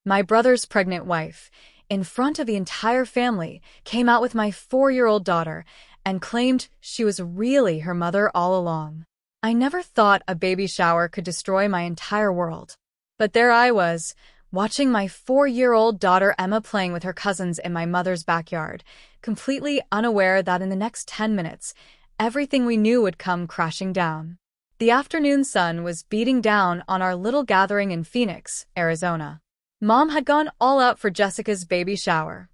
My brother's pregnant wife, in front of the entire family, came out with my 4-year-old daughter and claimed she was really her mother all along. I never thought a baby shower could destroy my entire world. But there I was, watching my 4-year-old daughter Emma playing with her cousins in my mother's backyard, completely unaware that in the next 10 minutes, everything we knew would come crashing down. The afternoon sun was beating down on our little gathering in Phoenix, Arizona. Mom had gone all out for Jessica's baby shower.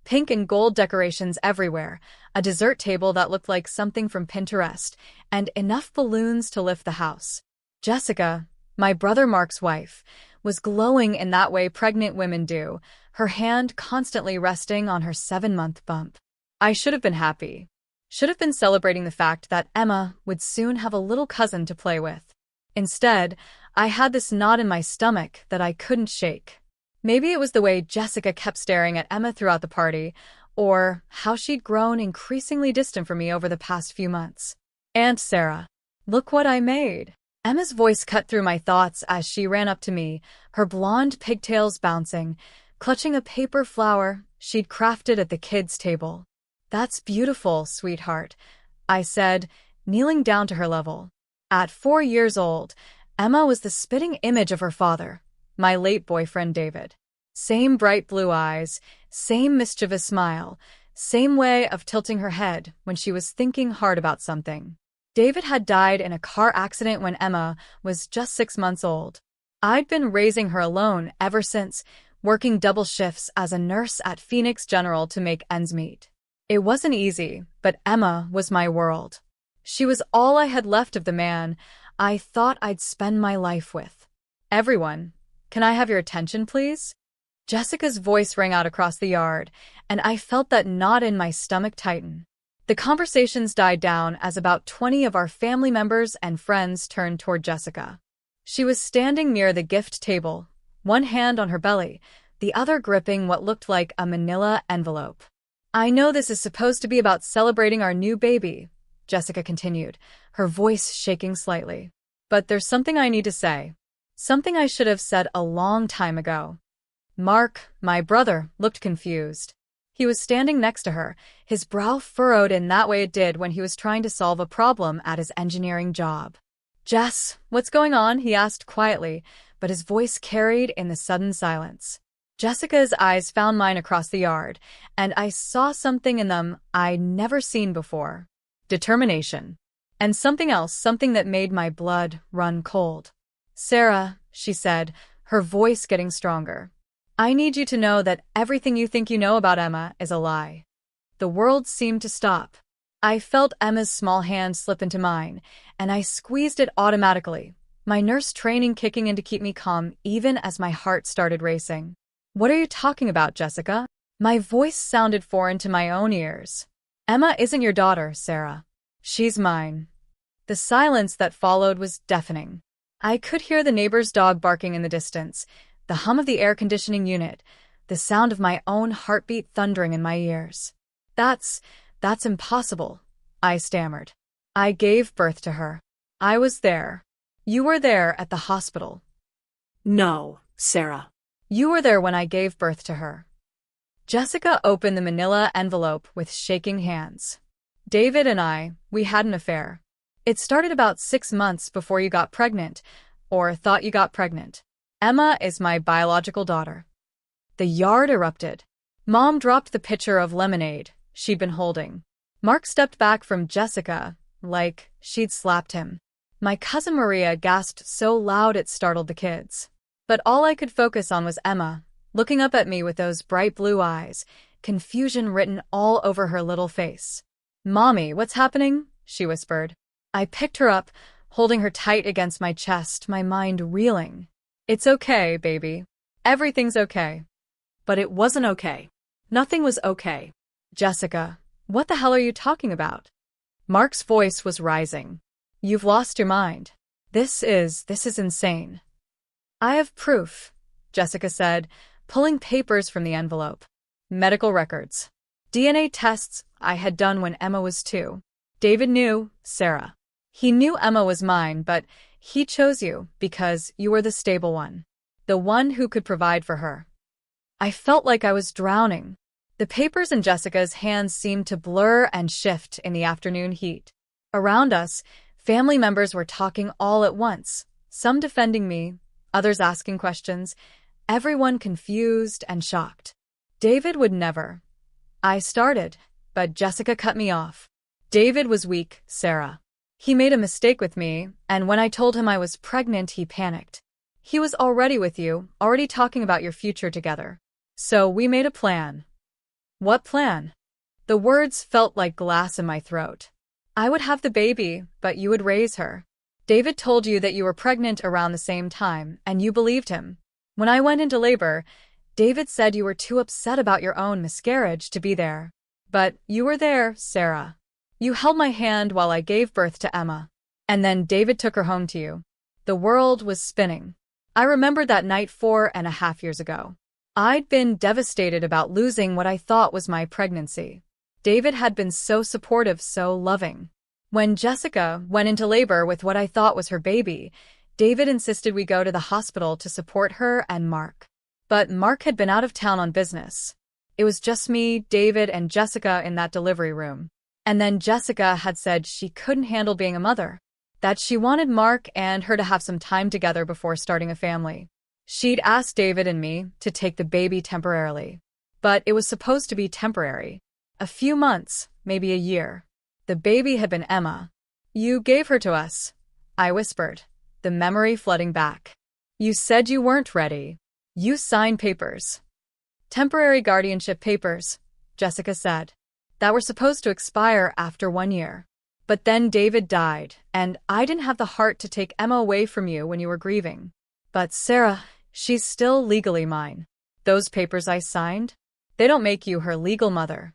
Pink and gold decorations everywhere, a dessert table that looked like something from Pinterest, and enough balloons to lift the house. Jessica, my brother Mark's wife, was glowing in that way pregnant women do, her hand constantly resting on her 7-month bump. I should have been happy. Should have been celebrating the fact that Emma would soon have a little cousin to play with. Instead, I had this knot in my stomach that I couldn't shake. Maybe it was the way Jessica kept staring at Emma throughout the party, or how she'd grown increasingly distant from me over the past few months. Aunt Sarah, look what I made. Emma's voice cut through my thoughts as she ran up to me, her blonde pigtails bouncing, clutching a paper flower she'd crafted at the kids' table. That's beautiful, sweetheart, I said, kneeling down to her level. At 4 years old, Emma was the spitting image of her father, my late boyfriend David. Same bright blue eyes, same mischievous smile, same way of tilting her head when she was thinking hard about something. David had died in a car accident when Emma was just 6 months old. I'd been raising her alone ever since, working double shifts as a nurse at Phoenix General to make ends meet. It wasn't easy, but Emma was my world. She was all I had left of the man I thought I'd spend my life with. Everyone, can I have your attention, please? Jessica's voice rang out across the yard, and I felt that knot in my stomach tighten. The conversations died down as about 20 of our family members and friends turned toward Jessica. She was standing near the gift table, one hand on her belly, the other gripping what looked like a manila envelope. I know this is supposed to be about celebrating our new baby, Jessica continued, her voice shaking slightly. But there's something I need to say. Something I should have said a long time ago. Mark, my brother, looked confused. He was standing next to her, his brow furrowed in that way it did when he was trying to solve a problem at his engineering job. Jess, what's going on? He asked quietly, but his voice carried in the sudden silence. Jessica's eyes found mine across the yard, and I saw something in them I'd never seen before. Determination. And something else, something that made my blood run cold. Sarah, she said, her voice getting stronger. I need you to know that everything you think you know about Emma is a lie. The world seemed to stop. I felt Emma's small hand slip into mine, and I squeezed it automatically, my nurse training kicking in to keep me calm even as my heart started racing. What are you talking about, Jessica? My voice sounded foreign to my own ears. Emma isn't your daughter, Sarah. She's mine. The silence that followed was deafening. I could hear the neighbor's dog barking in the distance, the hum of the air conditioning unit, the sound of my own heartbeat thundering in my ears. That's impossible, I stammered. I gave birth to her. I was there. You were there at the hospital. No, Sarah. You were there when I gave birth to her. Jessica opened the manila envelope with shaking hands. David and we had an affair. It started about 6 months before you got pregnant, or thought you got pregnant. Emma is my biological daughter. The yard erupted. Mom dropped the pitcher of lemonade she'd been holding. Mark stepped back from Jessica, like she'd slapped him. My cousin Maria gasped so loud it startled the kids. But all I could focus on was Emma, looking up at me with those bright blue eyes, confusion written all over her little face. Mommy, what's happening? She whispered. I picked her up, holding her tight against my chest, my mind reeling. It's okay, baby. Everything's okay. But it wasn't okay. Nothing was okay. Jessica, what the hell are you talking about? Mark's voice was rising. You've lost your mind. This is insane. I have proof, Jessica said, pulling papers from the envelope. Medical records. DNA tests I had done when Emma was 2. David knew, Sarah. He knew Emma was mine, but he chose you because you were the stable one. The one who could provide for her. I felt like I was drowning. The papers in Jessica's hands seemed to blur and shift in the afternoon heat. Around us, family members were talking all at once, some defending me, others asking questions, everyone confused and shocked. David would never. I started, but Jessica cut me off. David was weak, Sarah. He made a mistake with me, and when I told him I was pregnant, he panicked. He was already with you, already talking about your future together. So we made a plan. What plan? The words felt like glass in my throat. I would have the baby, but you would raise her. David told you that you were pregnant around the same time, and you believed him. When I went into labor, David said you were too upset about your own miscarriage to be there. But you were there, Sarah. You held my hand while I gave birth to Emma. And then David took her home to you. The world was spinning. I remembered that night 4.5 years ago. I'd been devastated about losing what I thought was my pregnancy. David had been so supportive, so loving. When Jessica went into labor with what I thought was her baby, David insisted we go to the hospital to support her and Mark. But Mark had been out of town on business. It was just me, David, and Jessica in that delivery room. And then Jessica had said she couldn't handle being a mother, that she wanted Mark and her to have some time together before starting a family. She'd asked David and me to take the baby temporarily. But it was supposed to be temporary. A few months, maybe a year. The baby had been Emma. You gave her to us, I whispered, the memory flooding back. You said you weren't ready. You signed papers. Temporary guardianship papers, Jessica said, that were supposed to expire after 1 year. But then David died, and I didn't have the heart to take Emma away from you when you were grieving. But Sarah, she's still legally mine. Those papers I signed, they don't make you her legal mother.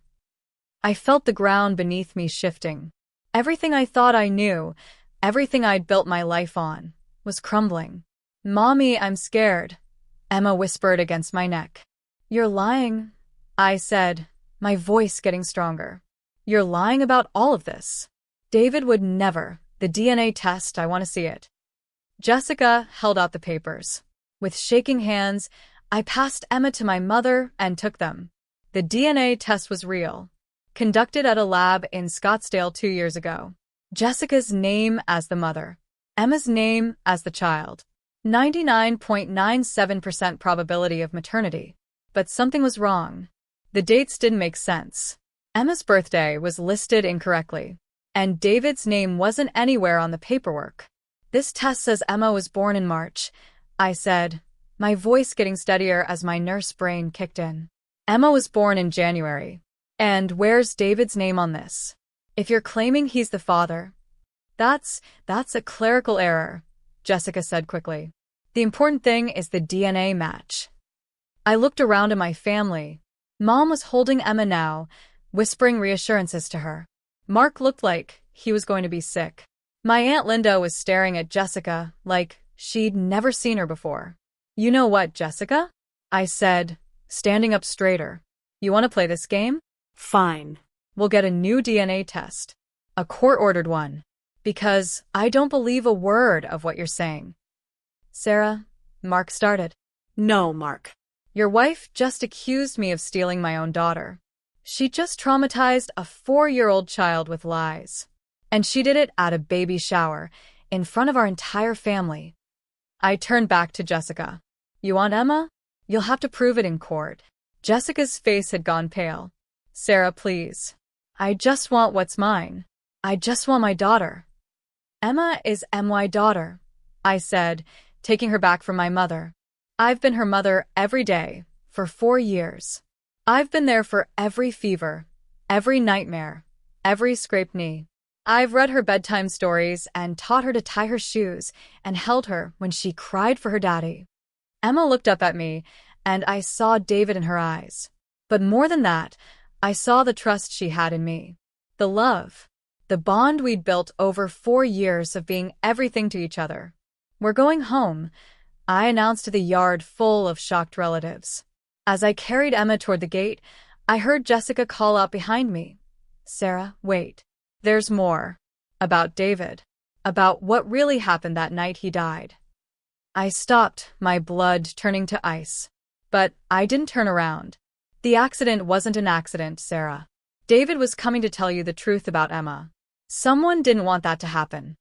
I felt the ground beneath me shifting. Everything I thought I knew, everything I'd built my life on, was crumbling. Mommy, I'm scared, Emma whispered against my neck. You're lying, I said, my voice getting stronger. You're lying about all of this. David would never. The DNA test, I want to see it. Jessica held out the papers. With shaking hands, I passed Emma to my mother and took them. The DNA test was real. Conducted at a lab in Scottsdale 2 years ago. Jessica's name as the mother. Emma's name as the child. 99.97% probability of maternity. But something was wrong. The dates didn't make sense. Emma's birthday was listed incorrectly, and David's name wasn't anywhere on the paperwork. This test says Emma was born in March, I said, my voice getting steadier as my nurse brain kicked in. Emma was born in January. And where's David's name on this? If you're claiming he's the father, that's a clerical error, Jessica said quickly. The important thing is the DNA match. I looked around at my family. Mom was holding Emma now, whispering reassurances to her. Mark looked like he was going to be sick. My Aunt Linda was staring at Jessica like she'd never seen her before. You know what, Jessica? I said, standing up straighter. You want to play this game? Fine. We'll get a new DNA test. A court-ordered one. Because I don't believe a word of what you're saying. Sarah, Mark started. No, Mark. Your wife just accused me of stealing my own daughter. She just traumatized a 4-year-old child with lies. And she did it at a baby shower, in front of our entire family. I turned back to Jessica. You want Emma? You'll have to prove it in court. Jessica's face had gone pale. Sarah, please. I just want what's mine. I just want my daughter. Emma is my daughter, I said, taking her back from my mother. I've been her mother every day, for 4 years. I've been there for every fever, every nightmare, every scraped knee. I've read her bedtime stories and taught her to tie her shoes and held her when she cried for her daddy. Emma looked up at me, and I saw David in her eyes. But more than that, I saw the trust she had in me. The love. The bond we'd built over 4 years of being everything to each other. We're going home, I announced to the yard full of shocked relatives. As I carried Emma toward the gate, I heard Jessica call out behind me. Sarah, wait. There's more. About David. About what really happened that night he died. I stopped, my blood turning to ice. But I didn't turn around. The accident wasn't an accident, Sarah. David was coming to tell you the truth about Emma. Someone didn't want that to happen.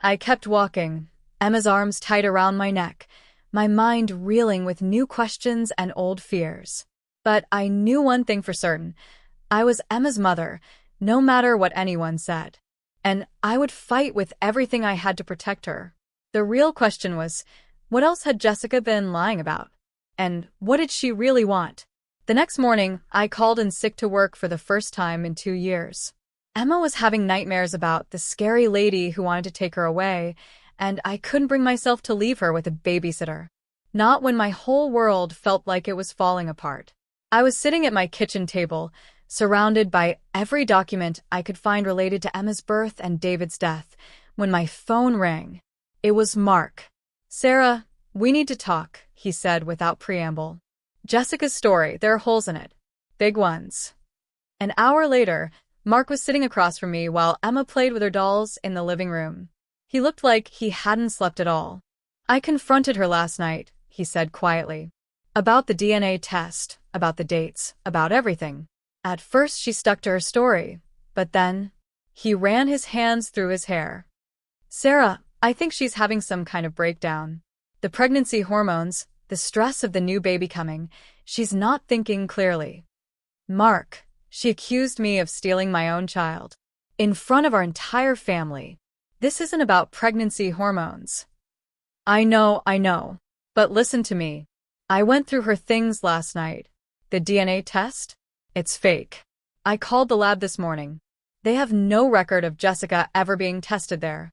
I kept walking, Emma's arms tight around my neck, my mind reeling with new questions and old fears. But I knew one thing for certain. I was Emma's mother, no matter what anyone said. And I would fight with everything I had to protect her. The real question was, what else had Jessica been lying about? And what did she really want? The next morning, I called in sick to work for the first time in 2 years. Emma was having nightmares about the scary lady who wanted to take her away, and I couldn't bring myself to leave her with a babysitter. Not when my whole world felt like it was falling apart. I was sitting at my kitchen table, surrounded by every document I could find related to Emma's birth and David's death, when my phone rang. It was Mark. "Sarah, we need to talk," he said without preamble. "Jessica's story, there are holes in it. Big ones." An hour later, Mark was sitting across from me while Emma played with her dolls in the living room. He looked like he hadn't slept at all. "I confronted her last night," he said quietly. "About the DNA test, about the dates, about everything. At first she stuck to her story, but then..." He ran his hands through his hair. "Sarah, I think she's having some kind of breakdown. The pregnancy hormones, the stress of the new baby coming, she's not thinking clearly. Mark, she accused me of stealing my own child. In front of our entire family. This isn't about pregnancy hormones." I know. But listen to me. I went through her things last night. The DNA test? It's fake. I called the lab this morning. They have no record of Jessica ever being tested there."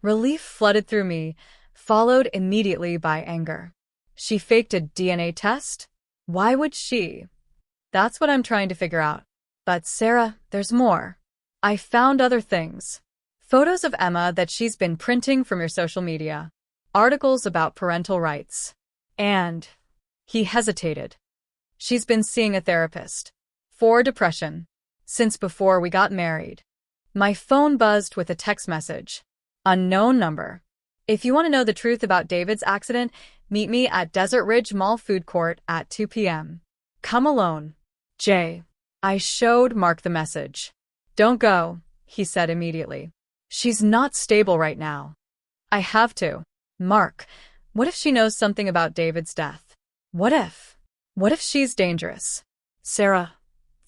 Relief flooded through me, followed immediately by anger. She faked a DNA test? Why would she? That's what I'm trying to figure out. But Sarah, there's more. I found other things. Photos of Emma that she's been printing from your social media. Articles about parental rights. And... He hesitated. "She's been seeing a therapist. For depression. Since before we got married." My phone buzzed with a text message. Unknown number. "If you want to know the truth about David's accident, meet me at Desert Ridge Mall food court at 2 p.m. Come alone. Jay." I showed Mark the message. "Don't go," he said immediately. "She's not stable right now." "I have to." "Mark, what if she knows something about David's death? What if? What if she's dangerous?" Sarah,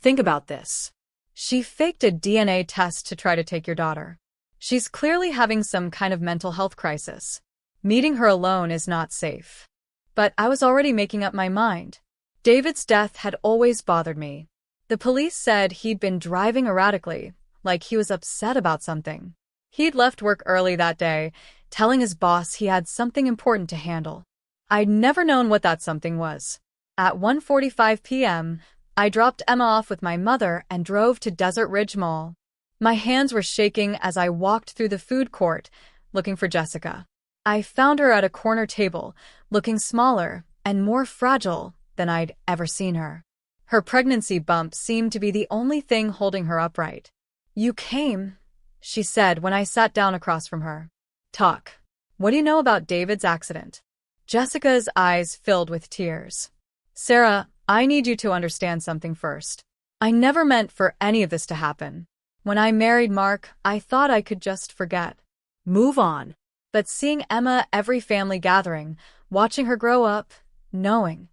think about this. "She faked a DNA test to try to take your daughter. She's clearly having some kind of mental health crisis. Meeting her alone is not safe." But I was already making up my mind. David's death had always bothered me. The police said he'd been driving erratically, like he was upset about something. He'd left work early that day, telling his boss he had something important to handle. I'd never known what that something was. At 1:45 p.m., I dropped Emma off with my mother and drove to Desert Ridge Mall. My hands were shaking as I walked through the food court, looking for Jessica. I found her at a corner table, looking smaller and more fragile than I'd ever seen her. Her pregnancy bump seemed to be the only thing holding her upright. "You came," she said when I sat down across from her. "Talk. What do you know about David's accident?" Jessica's eyes filled with tears. "Sarah, I need you to understand something first. I never meant for any of this to happen. When I married Mark, I thought I could just forget. Move on." But seeing Emma every family gathering, watching her grow up, knowing.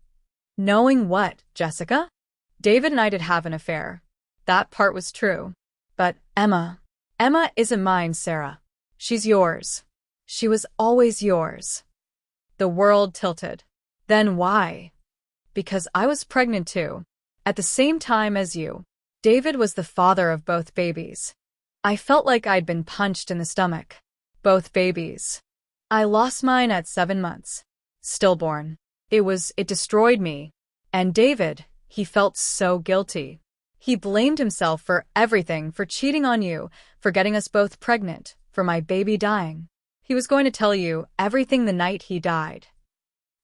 Knowing what, Jessica? David and I did have an affair. That part was true. But Emma isn't mine, Sarah. She's yours. She was always yours." The world tilted. "Then why?" "Because I was pregnant too. At the same time as you. David was the father of both babies. I felt like I'd been punched in the stomach. Both babies. I lost mine at 7 months. Stillborn. It destroyed me. And David, he felt so guilty. He blamed himself for everything, for cheating on you, for getting us both pregnant, for my baby dying. He was going to tell you everything the night he died."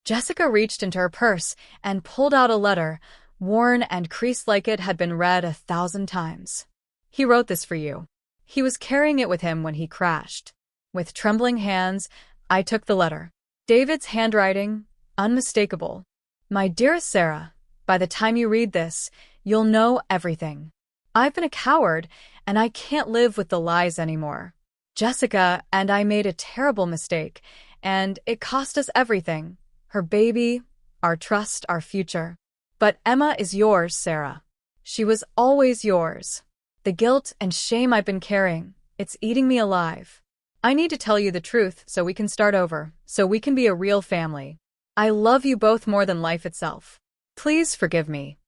Jessica reached into her purse and pulled out a letter, worn and creased like it had been read 1,000 times. "He wrote this for you." He was carrying it with him when he crashed. With trembling hands, I took the letter. David's handwriting, unmistakable. My dearest Sarah, by the time you read this, you'll know everything. I've been a coward, and I can't live with the lies anymore. Jessica and I made a terrible mistake, and it cost us everything. Her baby, our trust, our future. But Emma is yours, Sarah. She was always yours. The guilt and shame I've been carrying, it's eating me alive. I need to tell you the truth so we can start over, so we can be a real family. I love you both more than life itself. Please forgive me.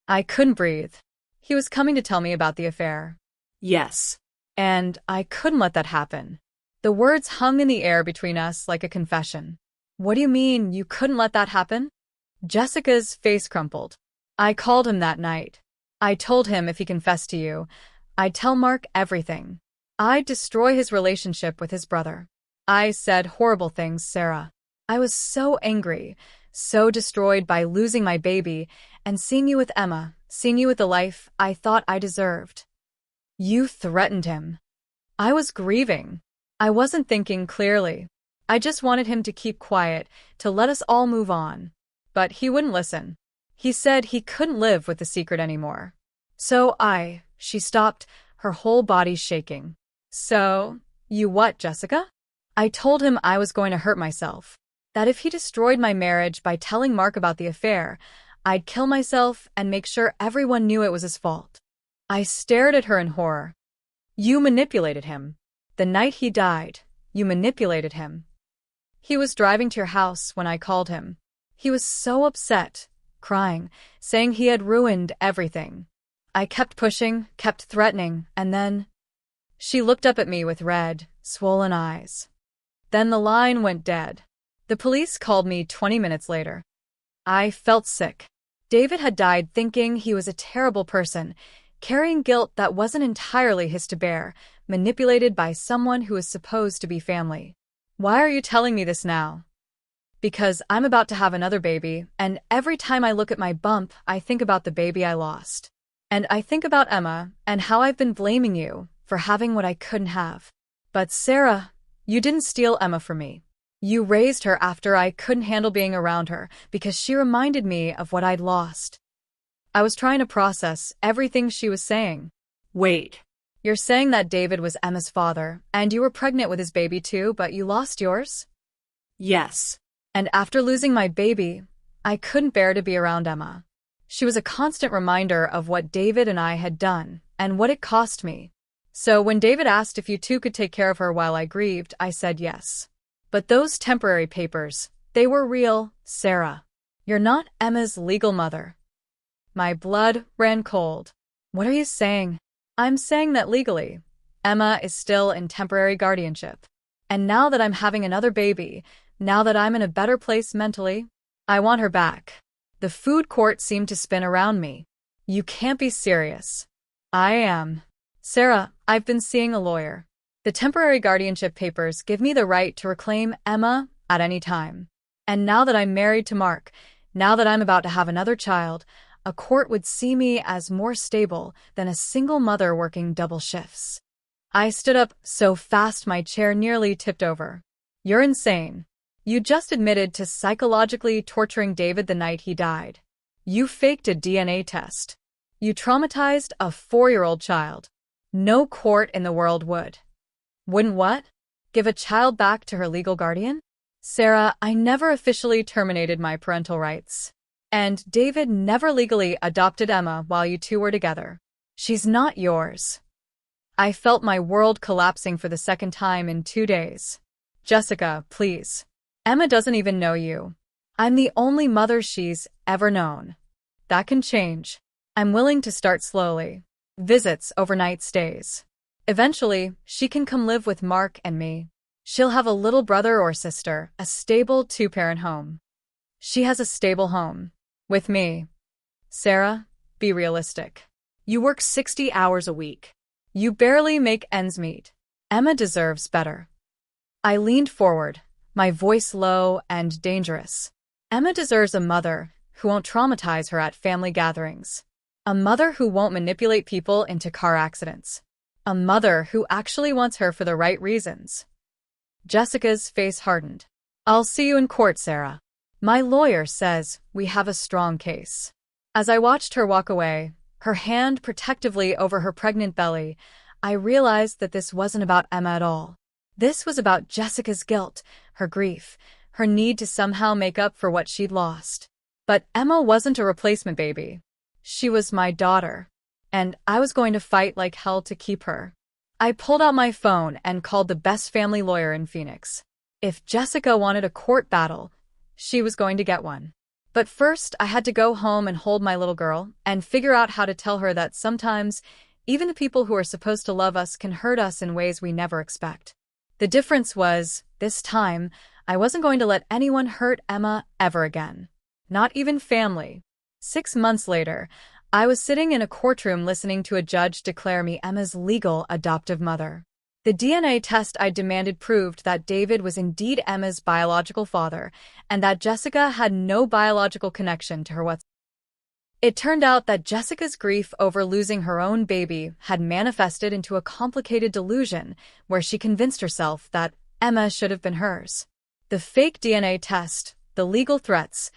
I couldn't breathe. He was coming to tell me about the affair. Yes. And I couldn't let that happen. The words hung in the air between us like a confession. What do you mean you couldn't let that happen? Jessica's face crumpled. I called him that night. I told him if he confessed to you, I'd tell Mark everything. I'd destroy his relationship with his brother. I said horrible things, Sarah. I was so angry, so destroyed by losing my baby and seeing you with Emma, seeing you with the life I thought I deserved. You threatened him. I was grieving. I wasn't thinking clearly. I just wanted him to keep quiet, to let us all move on. But he wouldn't listen. He said he couldn't live with the secret anymore. She stopped, her whole body shaking. So, you what, Jessica? I told him I was going to hurt myself. That if he destroyed my marriage by telling Mark about the affair, I'd kill myself and make sure everyone knew it was his fault. I stared at her in horror. You manipulated him. The night he died, you manipulated him. He was driving to your house when I called him. He was so upset, crying, saying he had ruined everything. I kept pushing, kept threatening, and then... She looked up at me with red, swollen eyes. Then the line went dead. The police called me 20 minutes later. I felt sick. David had died thinking he was a terrible person, carrying guilt that wasn't entirely his to bear, manipulated by someone who was supposed to be family. Why are you telling me this now? Because I'm about to have another baby, and every time I look at my bump, I think about the baby I lost. And I think about Emma, and how I've been blaming you for having what I couldn't have. But Sarah, you didn't steal Emma from me. You raised her after I couldn't handle being around her because she reminded me of what I'd lost. I was trying to process everything she was saying. Wait. You're saying that David was Emma's father, and you were pregnant with his baby too, but you lost yours? Yes. And after losing my baby, I couldn't bear to be around Emma. She was a constant reminder of what David and I had done, and what it cost me. So when David asked if you two could take care of her while I grieved, I said yes. But those temporary papers, they were real, Sarah. You're not Emma's legal mother. My blood ran cold. What are you saying? I'm saying that legally, Emma is still in temporary guardianship. And now that I'm having another baby, now that I'm in a better place mentally, I want her back. The food court seemed to spin around me. You can't be serious. I am. Sarah, I've been seeing a lawyer. The temporary guardianship papers give me the right to reclaim Emma at any time. And now that I'm married to Mark, now that I'm about to have another child, a court would see me as more stable than a single mother working double shifts. I stood up so fast my chair nearly tipped over. You're insane. You just admitted to psychologically torturing David the night he died. You faked a DNA test. You traumatized a 4-year-old child. No court in the world would. Wouldn't what? Give a child back to her legal guardian? Sarah, I never officially terminated my parental rights. And David never legally adopted Emma while you two were together. She's not yours. I felt my world collapsing for the second time in 2 days. Jessica, please. Emma doesn't even know you. I'm the only mother she's ever known. That can change. I'm willing to start slowly. Visits, overnight stays. Eventually, she can come live with Mark and me. She'll have a little brother or sister, a stable 2-parent home. She has a stable home. With me. Sarah, be realistic. You work 60 hours a week. You barely make ends meet. Emma deserves better. I leaned forward, my voice low and dangerous. Emma deserves a mother who won't traumatize her at family gatherings. A mother who won't manipulate people into car accidents. A mother who actually wants her for the right reasons. Jessica's face hardened. I'll see you in court, Sarah. My lawyer says we have a strong case. As I watched her walk away, her hand protectively over her pregnant belly, I realized that this wasn't about Emma at all. This was about Jessica's guilt, her grief, her need to somehow make up for what she'd lost. But Emma wasn't a replacement baby. She was my daughter, and I was going to fight like hell to keep her. I pulled out my phone and called the best family lawyer in Phoenix. If Jessica wanted a court battle, she was going to get one. But first, I had to go home and hold my little girl and figure out how to tell her that sometimes even the people who are supposed to love us can hurt us in ways we never expect. The difference was, this time, I wasn't going to let anyone hurt Emma ever again. Not even family. 6 months later, I was sitting in a courtroom listening to a judge declare me Emma's legal adoptive mother. The DNA test I demanded proved that David was indeed Emma's biological father, and that Jessica had no biological connection to her whatsoever. It turned out that Jessica's grief over losing her own baby had manifested into a complicated delusion where she convinced herself that Emma should have been hers. The fake DNA test, the legal threats,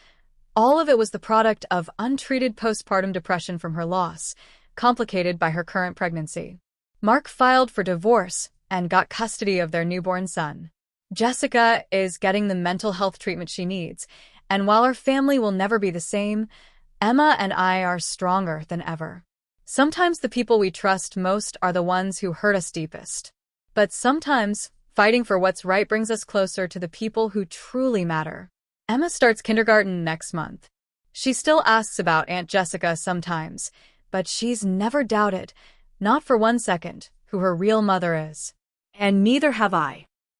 all of it was the product of untreated postpartum depression from her loss, complicated by her current pregnancy. Mark filed for divorce and got custody of their newborn son. Jessica is getting the mental health treatment she needs, and while our family will never be the same, Emma and I are stronger than ever. Sometimes the people we trust most are the ones who hurt us deepest. But sometimes, fighting for what's right brings us closer to the people who truly matter. Emma starts kindergarten next month. She still asks about Aunt Jessica sometimes, but she's never doubted, not for 1 second, who her real mother is. And neither have I.